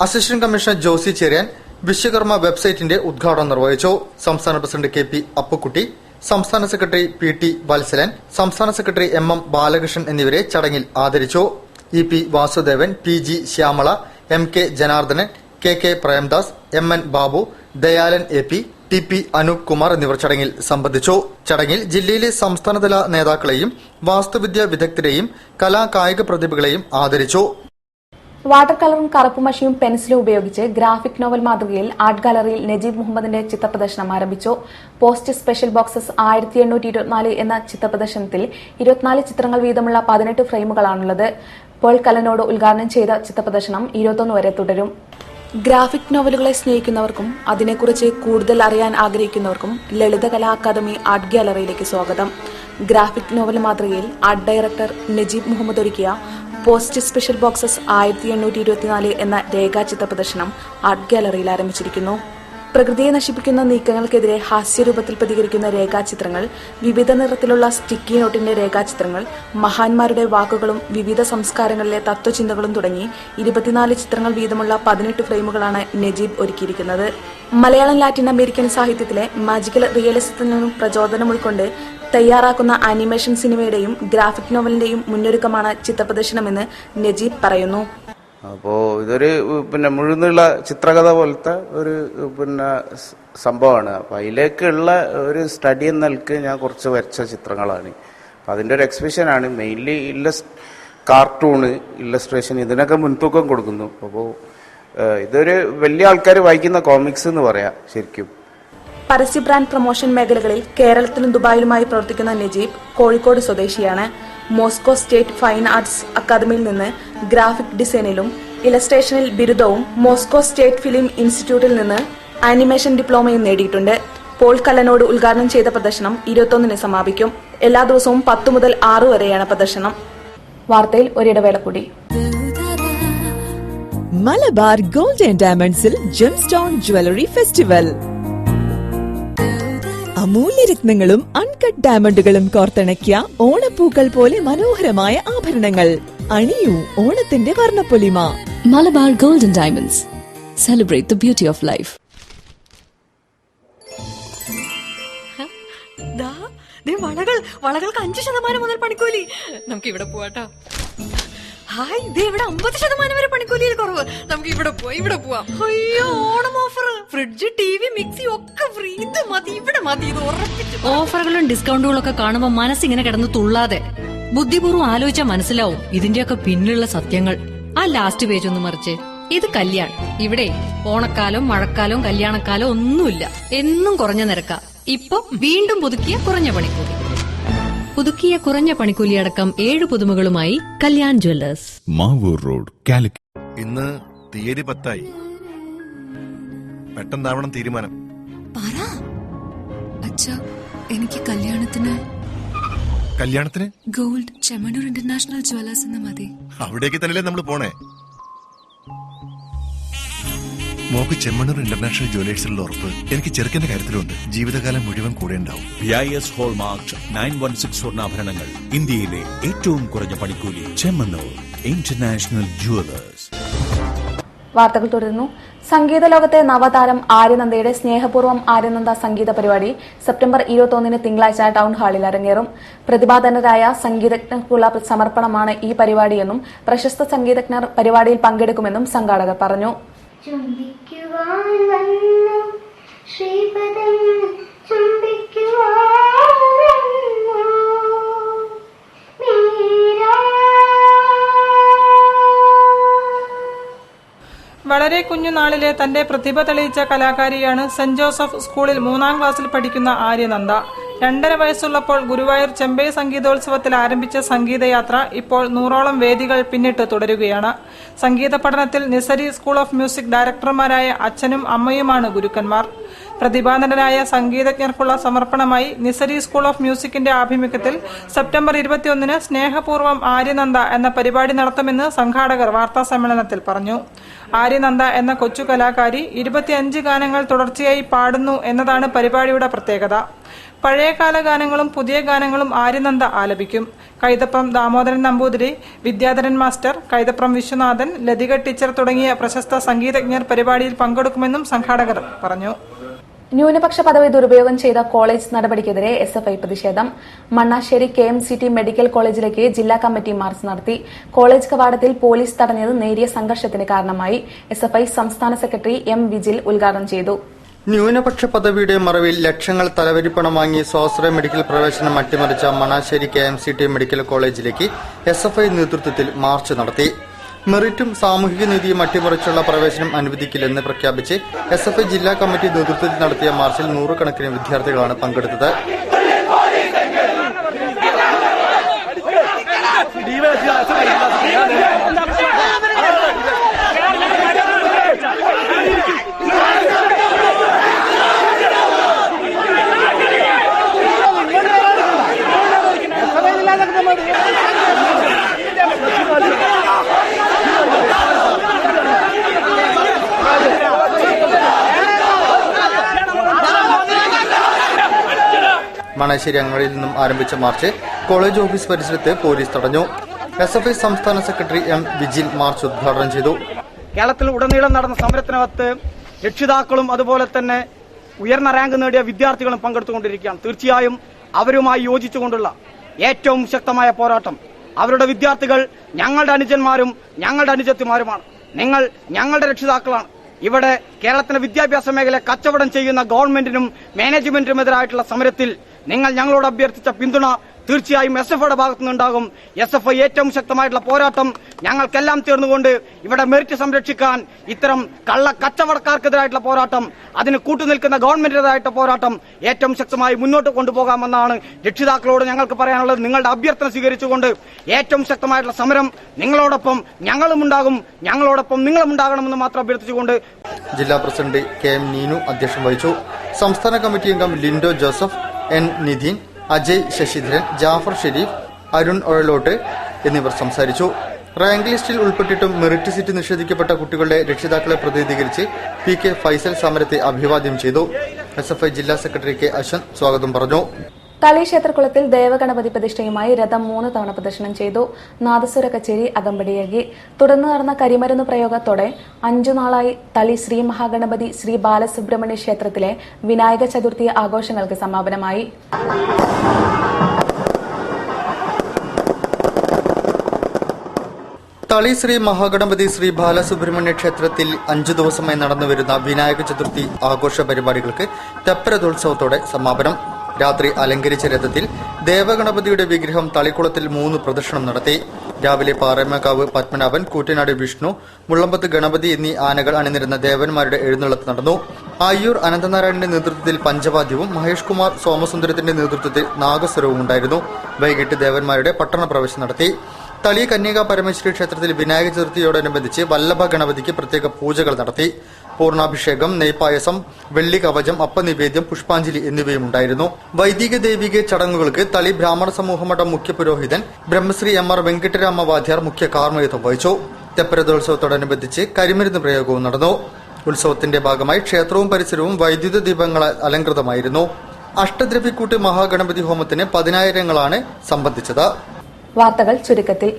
അസിസ്റ്റന്റ് കമ്മീഷണർ ജോസി ചെറിയാൻ വിശ്വകർമ്മ വെബ്സൈറ്റിന്റെ ഉദ്ഘാടനം നിർവഹിച്ചു. സംസ്ഥാന പ്രസിഡന്റ് KP അപ്പുക്കുട്ടി, സംസ്ഥാന സെക്രട്ടറി PT വത്സലൻ, സംസ്ഥാന സെക്രട്ടറി MM ബാലകൃഷ്ണൻ എന്നിവരെ ചടങ്ങിൽ ആദരിച്ചു. EP Vasudevan, PG Shyamala, MK Janardhanan, KK Premdas, MN Babu, Dayalan AP, TP Anoop Kumar എന്നിവർ ചടങ്ങിൽ സംബന്ധിച്ചു. ചടങ്ങിൽ ജില്ലയിലെ സംസ്ഥാനതല നേതാക്കളെയും വാസ്തുവിദ്യാ വിദഗ്ധരെയും കലാകായിക പ്രതിഭകളെയും ആദരിച്ചു. വാട്ടർ കളറും കറുപ്പുമഷിയും പെൻസിലും ഉപയോഗിച്ച് ഗ്രാഫിക് നോവൽ മാതൃകയിൽ ആർട്ട് ഗാലറിയിൽ നജീബ് മുഹമ്മദിന്റെ ചിത്രപ്രദർശനം ആരംഭിച്ചു. പോസ്റ്റ് സ്പെഷ്യൽ ബോക്സസ് 1824 എന്ന ചിത്രപ്രദർശനത്തിൽ 24 ചിത്രങ്ങൾ വീതമുള്ള 18 ഫ്രെയിമുകളാണുള്ളത്. പോൾ കലനോട് ഉദ്ഘാടനം ചെയ്ത ചിത്രപ്രദർശനം 21 വരെ തുടരും. ഗ്രാഫിക് നോവലുകളെ സ്നേഹിക്കുന്നവർക്കും അതിനെക്കുറിച്ച് കൂടുതൽ അറിയാൻ ആഗ്രഹിക്കുന്നവർക്കും ലളിത കലാ അക്കാദമി ആർട്ട് ഗാലറിയിലേക്ക് സ്വാഗതം. ഗ്രാഫിക് നോവൽ മാതൃകയിൽ ആർട്ട് ഡയറക്ടർ നജീബ് മുഹമ്മദ് ഒരുക്കിയ പോസ്റ്റ് സ്പെഷ്യൽ ബോക്സസ് 1824 എന്ന രേഖാചിത്ര പ്രദർശനം ആർട്ട് ഗാലറിയിൽ ആരംഭിച്ചിരിക്കുന്നു. പ്രകൃതിയെ നശിപ്പിക്കുന്ന നീക്കങ്ങൾക്കെതിരെ ഹാസ്യരൂപത്തിൽ പ്രതികരിക്കുന്ന രേഖാചിത്രങ്ങൾ, വിവിധ നിറത്തിലുള്ള സ്റ്റിക്കി നോട്ടിന്റെ രേഖാചിത്രങ്ങൾ, മഹാന്മാരുടെ വാക്കുകളും വിവിധ സംസ്കാരങ്ങളിലെ തത്വചിന്തകളും തുടങ്ങി 24 ചിത്രങ്ങൾ വീതമുള്ള 18 ഫ്രെയിമുകളാണ് നജീബ് ഒരുക്കിയിരിക്കുന്നത്. മലയാളം ലാറ്റിൻ അമേരിക്കൻ സാഹിത്യത്തിലെ മാജിക്കൽ റിയലിസത്തിനും പ്രചോദനം ഉൾക്കൊണ്ട് തയ്യാറാക്കുന്ന ആനിമേഷൻ സിനിമയുടെയും ഗ്രാഫിക് നോവലിന്റെയും മുന്നൊരുക്കമാണ് ചിത്രപ്രദർശനമെന്ന് നജീബ് പറയുന്നു. അപ്പോൾ ഇതൊരു മുഴുന്നുള്ള ചിത്രകഥ പോലത്തെ ഒരു സംഭവമാണ്. അപ്പോൾ അതിലേക്കുള്ള ഒരു സ്റ്റഡി എന്ന നിലക്ക് ഞാൻ കുറച്ച് വരച്ച ചിത്രങ്ങളാണ്. അപ്പം അതിൻ്റെ ഒരു എക്സിബിഷനാണ്. മെയിൻലി കാർട്ടൂണ്, ഇല്ലസ്ട്രേഷൻ ഇതിനൊക്കെ മുൻതൂക്കം കൊടുക്കുന്നു. അപ്പോൾ ഇതൊരു വലിയ ആൾക്കാർ വായിക്കുന്ന കോമിക്സ് എന്ന് പറയാം ശരിക്കും. പരസ്യ ബ്രാൻഡ് പ്രൊമോഷൻ മേഖലകളിൽ കേരളത്തിലും ദുബായിലുമായി പ്രവർത്തിക്കുന്ന നജീബ് കോഴിക്കോട് സ്വദേശിയാണ്. മോസ്കോ സ്റ്റേറ്റ് ഫൈൻ ആർട്സ് അക്കാദമിയിൽ നിന്ന് ഗ്രാഫിക് ഡിസൈനിലും ഇലസ്ട്രേഷനിൽ ബിരുദവും മോസ്കോ സ്റ്റേറ്റ് ഫിലിം ഇൻസ്റ്റിറ്റ്യൂട്ടിൽ നിന്ന് ആനിമേഷൻ ഡിപ്ലോമയും നേടിയിട്ടുണ്ട്. പോൾ കല്ലനോട് ഉദ്ഘാടനം ചെയ്ത പ്രദർശനം 21 സമാപിക്കും. എല്ലാ ദിവസവും 10 മുതൽ 6 വരെയാണ് പ്രദർശനം. വാർത്തയിൽ ഒരിടവേള കൂടി. മലബാർ ഗോൾഡ് ആൻഡ് ഡയമണ്ട്സിൽ ജെംസ്റ്റോൺ ജ്വല്ലറി ഫെസ്റ്റിവൽ. അമൂല്യരത്നങ്ങളും അൺകട്ട് ഡയമണ്ടുകളും കോർത്തിണക്കിയ ഓണപ്പൂക്കൾ പോലെ മനോഹരമായ ആഭരണങ്ങൾ. അണിയൂ ഓണത്തിന്റെ വർണ്ണപ്പൊലിമ. Malabar gold and diamonds. Celebrate the beauty of life. വളകൾക്ക് 5% മുതൽ പണിക്കൂലി. നമുക്ക് ഇവിടെ പോവാട്ടോ. ഹായ്, ഇവിടെ 50% വരെ പണിക്കൂലിയിൽ കുറവ്. നമുക്ക് ഇവിടെ പോവാം. അയ്യോ, Onam offer! Fridge, TV, mixie ഒക്കെ ഫ്രീ. ഇത് മതി, ഇവിടെ മതി. ഇത് ഉറപ്പിച്ചു. ഓഫറുകളും ഡിസ്കൗണ്ടുകളും ഒക്കെ കാണുമ്പോ മനസ്സിങ്ങനെ കിടന്ന് തുള്ളാതെ ബുദ്ധിപൂർവ്വം ആലോചിച്ചാൽ മനസ്സിലാവും ഇതിന്റെയൊക്കെ പിന്നിലുള്ള സത്യങ്ങൾ. ആ ലാസ്റ്റ് പേജ് ഒന്ന് മറിച്ച്. ഇത് കല്യാൺ. ഇവിടെ ഓണക്കാലം, മഴക്കാലം, കല്യാണക്കാലം ഒന്നുമില്ല. എന്നും കുറഞ്ഞ നിരക്ക. ഇപ്പൊ വീണ്ടും പുതുക്കിയ കുറഞ്ഞ പണിക്കൂലി. പുതുക്കിയ കുറഞ്ഞ പണിക്കൂലി അടക്കം 7 പുതുമകളുമായി കല്യാൺ ജ്വല്ലേഴ്സ്, മാവൂർ റോഡ്, കാലിക്കറ്റ്. ഇന്ന് തീയതി 10 പെട്ടെന്നാവണം തീരുമാനം. അച്ഛാ, എനിക്ക് കല്യാണത്തിന് ഗോൾഡ് ചെമ്മണ്ണൂർ ഇന്റർനാഷണൽ ജ്വല്ലേഴ്സ് എന്ന് മതി. അവിടേക്ക് തന്നെയല്ലേ നമ്മൾ പോണേ. മോക്ക് ചെമ്മണ്ണൂർ ഇന്റർനാഷണൽ ജ്വല്ലേഴ്സിലുള്ള ഉറപ്പ് എനിക്ക് ചെറുക്കന്റെ കാര്യത്തിലുണ്ട്. ജീവിതകാലം മുഴുവൻ കൂടെ ഉണ്ടാവും. BIS ഹോൾമാർക്ക് 916 സ്വർണ്ണാഭരണങ്ങൾ. ഇന്ത്യയിലെ ഏറ്റവും കുറഞ്ഞ പണിക്കൂലി. Chemmanur international Jewellers. വാർത്തകൾ തുടരുന്നു. സംഗീത ലോകത്തെ നവതാരം ആര്യനന്ദയുടെ സ്നേഹപൂർവ്വം ആര്യനന്ദ സംഗീത പരിപാടി സെപ്റ്റംബർ 21 തിങ്കളാഴ്ച ടൗൺ ഹാളിൽ അരങ്ങേറും. പ്രതിഭാധനരായ സംഗീതജ്ഞർക്കുള്ള സമർപ്പണമാണ് ഈ പരിപാടിയെന്നും പ്രശസ്ത സംഗീതജ്ഞർ പരിപാടിയിൽ പങ്കെടുക്കുമെന്നും സംഘാടകർ പറഞ്ഞു. വളരെ കുഞ്ഞുനാളിലെ തന്റെ പ്രതിഭ തെളിയിച്ച കലാകാരിയാണ് സെന്റ് ജോസഫ് സ്കൂളിൽ 3ാം ക്ലാസ്സിൽ പഠിക്കുന്ന ആര്യനന്ദ. 2.5 വയസ്സുള്ളപ്പോൾ ഗുരുവായൂർ ചെമ്പൈ സംഗീതോത്സവത്തിൽ ആരംഭിച്ച സംഗീതയാത്ര ഇപ്പോൾ 100ഓളം വേദികൾ പിന്നിട്ട് തുടരുകയാണ്. സംഗീത പഠനത്തിൽ നിസരി സ്കൂൾ ഓഫ് മ്യൂസിക് ഡയറക്ടർമാരായ അച്ഛനും അമ്മയുമാണ് ഗുരുക്കന്മാർ. പ്രതിഭാധനരായ സംഗീതജ്ഞർക്കുള്ള സമർപ്പണമായി നിസരി സ്കൂൾ ഓഫ് മ്യൂസിക്കിന്റെ ആഭിമുഖ്യത്തിൽ സെപ്റ്റംബർ 21 സ്നേഹപൂർവ്വം ആര്യനന്ദ എന്ന പരിപാടി നടത്തുമെന്ന് സംഘാടകർ വാർത്താസമ്മേളനത്തിൽ പറഞ്ഞു. ആര്യനന്ദ എന്ന കൊച്ചു കലാകാരി 25 ഗാനങ്ങൾ തുടർച്ചയായി പാടുന്നു എന്നതാണ് പരിപാടിയുടെ പ്രത്യേകത. പഴയകാല ഗാനങ്ങളും പുതിയ ഗാനങ്ങളും ആര്യനന്ദ ആലപിക്കും. കൈതപ്രം ദാമോദരൻ നമ്പൂതിരി, വിദ്യാധരൻ മാസ്റ്റർ, കൈതപ്രം വിശ്വനാഥൻ, ലതിക ടീച്ചർ തുടങ്ങിയ പ്രശസ്ത സംഗീതജ്ഞർ പരിപാടിയിൽ പങ്കെടുക്കുമെന്നും സംഘാടകർ പറഞ്ഞു. ന്യൂനപക്ഷ പദവി ദുരുപയോഗം ചെയ്ത കോളേജ് നടപടിക്കെതിരെ SFI പ്രതിഷേധം. മണ്ണാശ്ശേരി KMCT മെഡിക്കൽ കോളേജിലേക്ക് ജില്ലാ കമ്മിറ്റി മാർച്ച് നടത്തി. കോളേജ് കവാടത്തിൽ പോലീസ് തടഞ്ഞത് നേരിയ സംഘർഷത്തിന് കാരണമായി. SFI സംസ്ഥാന സെക്രട്ടറി M. വിജിൽ ഉദ്ഘാടനം ചെയ്തു. ന്യൂനപക്ഷ പദവിയുടെ മറവിൽ ലക്ഷങ്ങൾ തലവരിപ്പണം വാങ്ങി സ്വാശ്രയ മെഡിക്കൽ പ്രവേശനം അട്ടിമറിച്ച മണ്ണാശ്ശേരി KMCT മെഡിക്കൽ കോളേജിലേക്ക് SFI നേതൃത്വത്തിൽ മാർച്ച് നടത്തി. മെറിറ്റും സാമൂഹിക നീതിയും അട്ടിമറിച്ചുള്ള പ്രവേശനം അനുവദിക്കില്ലെന്ന് പ്രഖ്യാപിച്ച് SFI ജില്ലാ കമ്മിറ്റി നേതൃത്വത്തിൽ നടത്തിയ മാർച്ചിൽ 100 കണക്കിന് വിദ്യാർത്ഥികളാണ് പങ്കെടുത്തത്. മണാശ്ശേരി അങ്ങാടിയിൽ നിന്നും ആരംഭിച്ച മാർച്ച് കോളേജ് ഓഫീസ് പരിസരത്ത് പോലീസ് തടഞ്ഞു. SFI സംസ്ഥാന സെക്രട്ടറി M. വിജിൽ മാർച്ച് ഉദ്ഘാടനം ചെയ്തു. കേരളത്തിൽ ഉടനീളം നടന്ന സമരത്തിനകത്ത് രക്ഷിതാക്കളും അതുപോലെ തന്നെ ഉയർന്ന റാങ്ക് നേടിയ വിദ്യാർത്ഥികളും പങ്കെടുത്തുകൊണ്ടിരിക്കുകയാണ്. തീർച്ചയായും അവരുമായി യോജിച്ചുകൊണ്ടുള്ള ഏറ്റവും ശക്തമായ പോരാട്ടം. അവരുടെ വിദ്യാർത്ഥികൾ ഞങ്ങളുടെ അനുജന്മാരും ഞങ്ങളുടെ അനുജത്തിമാരുമാണ്. നിങ്ങൾ ഞങ്ങളുടെ രക്ഷിതാക്കളാണ്. ഇവിടെ കേരളത്തിന്റെ വിദ്യാഭ്യാസ മേഖല കച്ചവടം ചെയ്യുന്ന ഗവൺമെന്റിനും മാനേജ്മെന്റിനുമെതിരായിട്ടുള്ള സമരത്തിൽ നിങ്ങൾ ഞങ്ങളോട് അഭ്യർത്ഥിച്ച പിന്തുണ തീർച്ചയായും SFIയുടെ ഭാഗത്തുനിന്നുണ്ടാകും. SFI ഏറ്റവും ശക്തമായിട്ടുള്ള പോരാട്ടം ഞങ്ങൾക്കെല്ലാം ചേർന്നുകൊണ്ട് ഇവിടെ മെറിറ്റ് സംരക്ഷിക്കാൻ ഇത്തരം കള്ള കച്ചവടക്കാർക്കെതിരായിട്ടുള്ള പോരാട്ടം, അതിന് കൂട്ടുനിൽക്കുന്ന ഗവൺമെന്റിനെതിരായിട്ടുള്ള പോരാട്ടം ഏറ്റവും ശക്തമായി മുന്നോട്ട് കൊണ്ടുപോകാമെന്നാണ് രക്ഷിതാക്കളോട് ഞങ്ങൾക്ക് പറയാനുള്ളത്. നിങ്ങളുടെ അഭ്യർത്ഥന സ്വീകരിച്ചുകൊണ്ട് ഏറ്റവും ശക്തമായിട്ടുള്ള സമരം നിങ്ങളോടൊപ്പം ഞങ്ങളും ഉണ്ടാകും, ഞങ്ങളോടൊപ്പം നിങ്ങളും ഉണ്ടാകണമെന്ന് മാത്രം അഭ്യർത്ഥിച്ചുകൊണ്ട് ജില്ലാ പ്രസിഡന്റ് KM നീനു അധ്യക്ഷം വഹിച്ചു. സംസ്ഥാന കമ്മിറ്റി അംഗം ലിൻഡോ ജോസഫ്, N. നിധിൻ, അജയ് ശശിധരൻ, ജാഫർ ഷെരീഫ്, അരുൺ ഒഴലോട്ട് എന്നിവർ സംസാരിച്ചു. റാങ്ക് ലിസ്റ്റിൽ ഉൾപ്പെട്ടിട്ടും മെറിറ്റ് സീറ്റ് നിഷേധിക്കപ്പെട്ട കുട്ടികളുടെ രക്ഷിതാക്കളെ പ്രതിനിധീകരിച്ച് PK ഫൈസൽ സമരത്തെ അഭിവാദ്യം ചെയ്തു. SFI ജില്ലാ സെക്രട്ടറി K. അശ്വന്ത് സ്വാഗതം പറഞ്ഞു. തളി ക്ഷേത്രകുളത്തിൽ ദേവഗണപതി പ്രതിഷ്ഠയുമായി രഥം 3 തവണ പ്രദർശനം ചെയ്തു. നാദസ്വര കച്ചേരി അകമ്പടിയാക്കി. തുടർന്ന് നടന്ന കരിമരുന്ന് പ്രയോഗത്തോടെ 5 നാളായി തളി ശ്രീ മഹാഗണപതി ശ്രീ ബാലസുബ്രഹ്മണ്യ ക്ഷേത്രത്തിലെ വിനായക ചതുർത്ഥി ആഘോഷങ്ങൾക്ക് സമാപനമായി. തളി ശ്രീ മഹാഗണപതി ശ്രീ ബാലസുബ്രഹ്മണ്യ ക്ഷേത്രത്തിൽ 5 ദിവസമായി നടന്നുവരുന്ന വിനായക ചതുർത്ഥി ആഘോഷ പരിപാടികൾക്ക് തെപ്പരഥോത്സവത്തോടെ സമാപനം. രാത്രി അലങ്കരിച്ച രഥത്തിൽ ദേവഗണപതിയുടെ വിഗ്രഹം തളിക്കുളത്തിൽ 3 പ്രദക്ഷിണം നടത്തി. രാവിലെ പാറമേക്കാവ് പത്മനാഭൻ, കൂറ്റനാട് വിഷ്ണു, മുള്ളമ്പത്ത് ഗണപതി എന്നീ ആനകൾ അണിനിരുന്ന ദേവന്മാരുടെ എഴുന്നള്ളത്ത് നടന്നു. ആയ്യൂർ അനന്തനാരായണന്റെ നേതൃത്വത്തിൽ പഞ്ചവാദ്യവും മഹേഷ് കുമാർ സോമസുന്ദരത്തിന്റെ നേതൃത്വത്തിൽ നാഗസ്വരവും ഉണ്ടായിരുന്നു. വൈകിട്ട് ദേവന്മാരുടെ പട്ടണ പ്രവേശനം നടത്തി. തളി കന്യക പരമേശ്വരി ക്ഷേത്രത്തിൽ വിനായക ചതുർത്ഥിയോടനുബന്ധിച്ച് വല്ലഭ ഗണപതിക്ക് പ്രത്യേക പൂജകൾ നടത്തി. പൂർണ്ണാഭിഷേകം, നെയ്പായസം, വെള്ളി കവചം, അപ്പനിവേദ്യം, പുഷ്പാഞ്ജലി എന്നിവയും ഉണ്ടായിരുന്നു. വൈദിക ദൈവിക ചടങ്ങുകൾക്ക് തളി ബ്രാഹ്മണ സമൂഹമഠം മുഖ്യ പുരോഹിതൻ ബ്രഹ്മശ്രീ MR വെങ്കട്ടരാമ വാദ്യാർ മുഖ്യ കാർമ്മികത്വം വഹിച്ചു. തെപ്പരഥോത്സവത്തോടനുബന്ധിച്ച് കരിമരുന്ന് പ്രയോഗവും നടന്നു. ഉത്സവത്തിന്റെ ഭാഗമായി ക്ഷേത്രവും പരിസരവും വൈദ്യുത ദീപങ്ങളാൽ അലങ്കൃതമായിരുന്നു. അഷ്ടദ്രവ്യക്കൂട്ട് മഹാഗണപതി ഹോമത്തിന് 10,000-ങ്ങളാണ് സംബന്ധിച്ചത്. വാർത്തകൾ ചുരുക്കത്തിൽ.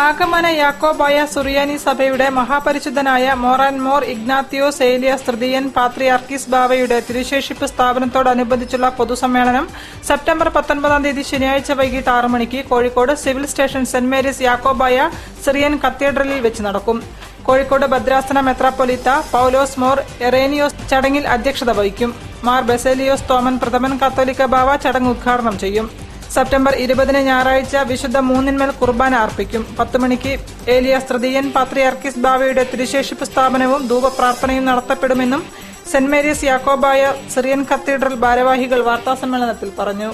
ആഗമന യാക്കോബായ സുറിയാനി സഭയുടെ മഹാപരിശുദ്ധനായ മോർ ആൻഡ് മോർ ഇഗ്നാത്തിയോസ് ഏലിയാസ് തൃതീയൻ പാത്രിയാർക്കീസ് ബാവയുടെ തിരുശേഷിപ്പ് സ്ഥാപനത്തോടനുബന്ധിച്ചുള്ള പൊതുസമ്മേളനം സെപ്റ്റംബർ 19 ശനിയാഴ്ച വൈകിട്ട് 6 മണിക്ക് Kozhikode civil station Saint Mary's യാക്കോബായ സിറിയൻ കത്തീഡ്രലിൽ വെച്ച് നടക്കും. കോഴിക്കോട് ഭദ്രാസന മെത്രാപ്പൊലീത്ത പൌലോസ് മോർ എറേനിയോസ് ചടങ്ങിൽ അധ്യക്ഷത വഹിക്കും. മാർ ബെസേലിയോസ് തോമൻ പ്രഥമൻ കത്തോലിക്ക ബാവ ചടങ്ങ് ഉദ്ഘാടനം ചെയ്യും. സെപ്റ്റംബർ 20 ഞായറാഴ്ച വിശുദ്ധ മൂന്നിന്മേൽ കുർബാന അർപ്പിക്കും. 10 മണിക്ക് ഏലിയാസ് തൃതീയൻ പാത്രിയാർക്കീസ് ബാവയുടെ തിരുശേഷിപ്പ് സ്ഥാപനവും ധൂപപ്രാർത്ഥനയും നടത്തപ്പെടുമെന്നും സെന്റ് മേരീസ് യാക്കോബായ സിറിയൻ കത്തീഡ്രൽ ഭാരവാഹികൾ വാർത്താസമ്മേളനത്തിൽ പറഞ്ഞു.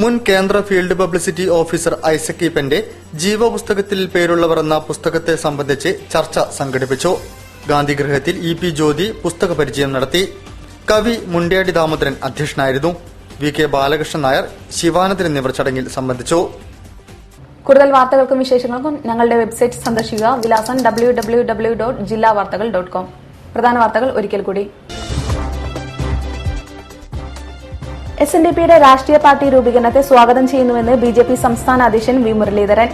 മുൻ കേന്ദ്ര ഫീൽഡ് പബ്ലിസിറ്റി ഓഫീസർ ഐസക് ഈപ്പന്റെ ജീവപുസ്തകത്തിൽ പേരുള്ളവർ എന്ന പുസ്തകത്തെ സംബന്ധിച്ച് ചർച്ച സംഘടിപ്പിച്ചു. ഗാന്ധിഗൃഹത്തിൽ EP ജ്യോതി പുസ്തക പരിചയം നടത്തി. കവി മുണ്ടയാടി ദാമോദരൻ അധ്യക്ഷനായിരുന്നു. VK ബാലകൃഷ്ണൻ നായർ, ശിവാനന്ദൻ എന്നിവർ ചടങ്ങിൽ സംബന്ധിച്ചു. കൂടുതൽ വാർത്തകൾക്കും വിശേഷങ്ങൾക്കും ഞങ്ങളുടെ വെബ്സൈറ്റ് സന്ദർശിക്കുക. വിലാസം www.jillavartagal.com. പ്രധാന വാർത്തകൾ ഒരിക്കൽ കൂടി. SNDPയുടെ രാഷ്ട്രീയ പാർട്ടി രൂപീകരണത്തെ സ്വാഗതം ചെയ്യുന്നുവെന്ന് BJP സംസ്ഥാന അധ്യക്ഷൻ വി മുരളീധരൻ.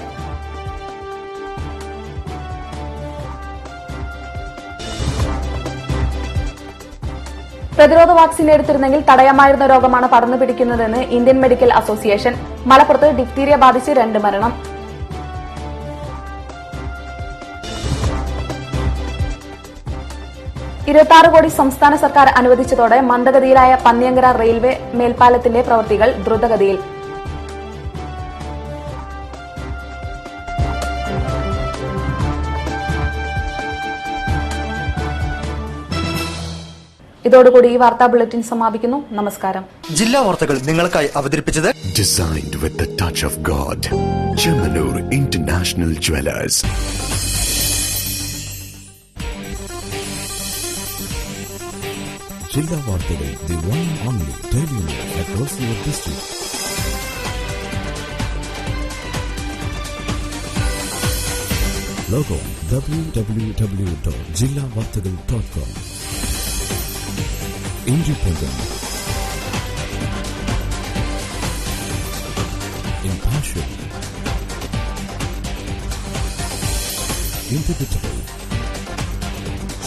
പ്രതിരോധ വാക്സിൻ എടുത്തിരുന്നെങ്കിൽ തടയാമായിരുന്ന രോഗമാണ് പടർന്നു പിടിക്കുന്നതെന്ന് ഇന്ത്യൻ മെഡിക്കൽ അസോസിയേഷൻ. മലപ്പുറത്ത് ഡിഫ്തീരിയ ബാധിച്ച് 2 മരണം. $26 കോടി സംസ്ഥാന സർക്കാർ അനുവദിച്ചതോടെ മന്ദഗതിയിലായ പന്നിയങ്കര റെയിൽവേ മേൽപ്പാലത്തിന്റെ പ്രവൃത്തികൾ ദ്രുതഗതിയിൽ. ഇതോടുകൂടി ഈ വാർത്താ ബുള്ളറ്റിൻ സമാപിക്കുന്നു. നമസ്കാരം. ജില്ലാ വാർത്തകൾ നിങ്ങൾക്കായി അവതരിപ്പിച്ചത് Designed with the touch of God. Chemanur International Jewelers. ജില്ലാ വാർത്തകൾ, the one and only daily news across your district. Logo www.jillavartagal.com. Independent, impartial, inevitable,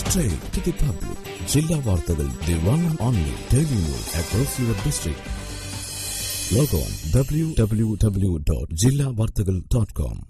straight to the public. Jilla Vartagal, the one and only daily news across your district. Log on www.jillavartagal.com.